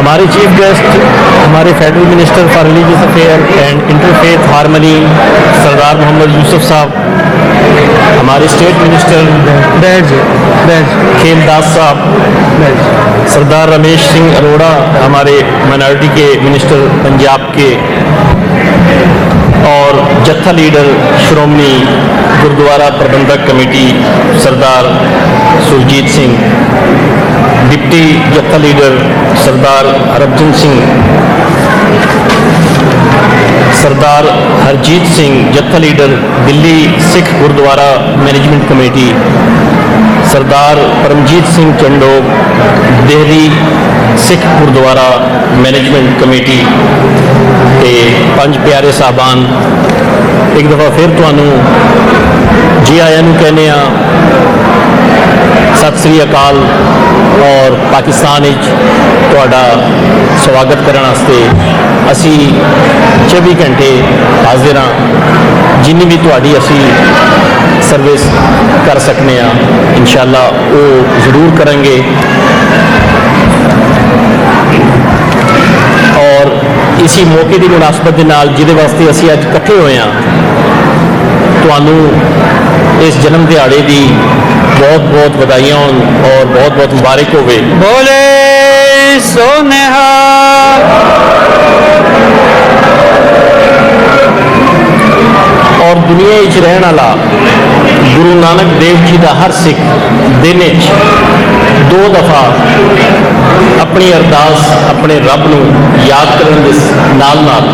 हमारे chief guest हमारे federal minister for religious affair and interfaith harmony Sardar Mohammad Yusuf Sahab, हमारे state minister Khemdas साहब, सरदार रमेश सिंह अरोड़ा हमारे माइनॉरिटी के मिनिस्टर पंजाब के, और जत्था leader Shiromani Gurdwara Prabandhak committee Sardar Surjit Singh, deputy जत्था लीडर सरदार हरभजन सिंह, सरदार हरजीत सिंह जत्था leader Delhi Sikh Gurdwara management committee, Sardar Paramjit Singh Chandok देहरी सिख गुरुद्वारा मैनेजमेंट कमेटी के पंज प्यारे साहबान, एक दफ़ा फिर तुहानू जी आया नू कहने आ, सत श्री अकाल। और पाकिस्तान तुहाडा स्वागत करने वास्ते असी 24 घंटे हाजिर हाँ, जिन्नी भी तुहाडी असी सर्विस कर सकने आ इंशाअल्लाह वो ज़रूर करेंगे। और इसी मौके की मुनासबत के नाल जिहदे वास्ते असी अज इकट्ठे होए हाँ, तुहानू इस जन्म दिहाड़े की बहुत बहुत बधाइयाँ और बहुत बहुत मुबारक होवे। बोले सोनेहा। और दुनिया विच रहने वाला गुरु नानक देव जी का हर सिख दिन 2 दफ़ा अपनी अरदास अपने रब नू याद करने के नाल नाल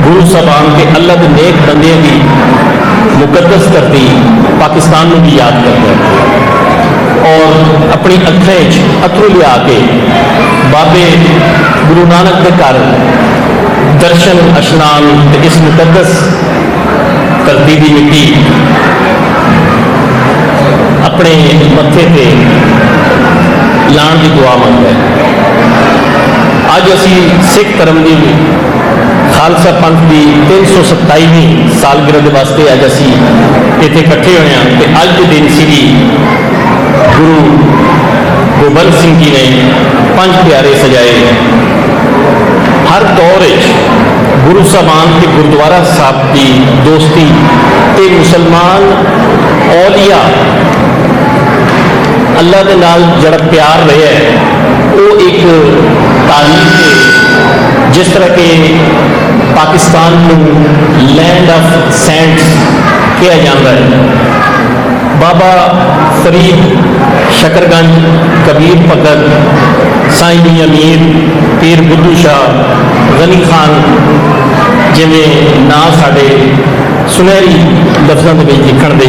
गुरु साहबान के अल्लाह के नेक बंदियों की मुकद्दस धरती पाकिस्तान में भी याद करता है और अपनी अखें अथरू लिया के बाबे गुरु नानक के घर दर्शन अशनान इस मुकद्दस धरती की मिट्टी अपने मत्थे पे लाण की दुआ मंगता है। अज असी सिख धर्म की खालसा पंथ की 327वीं सालगिरह के वास्ते अज असी इतने इकट्ठे हुए हैं। तो अज के दिन सी गुरु गोबिंद सिंह जी ने 5 प्यारे सजाए। हर दौर गुरु साहबान के गुरुद्वारा साहब की दोस्ती ते मुसलमान औलिया अल्लाह के नाल जड़ा प्यार रहा है वो एक तारीफ है। जिस तरह के पाकिस्तान को लैंड ऑफ सेंट्स कहा जाता है, बाबा फरीद शकरगंज, कबीर भगत, साईं मियां मीर, पीर बुद्धू शाह, गनी खान जिमें ना साढ़े सुनहरी लफ्ज़ों के लिखण दे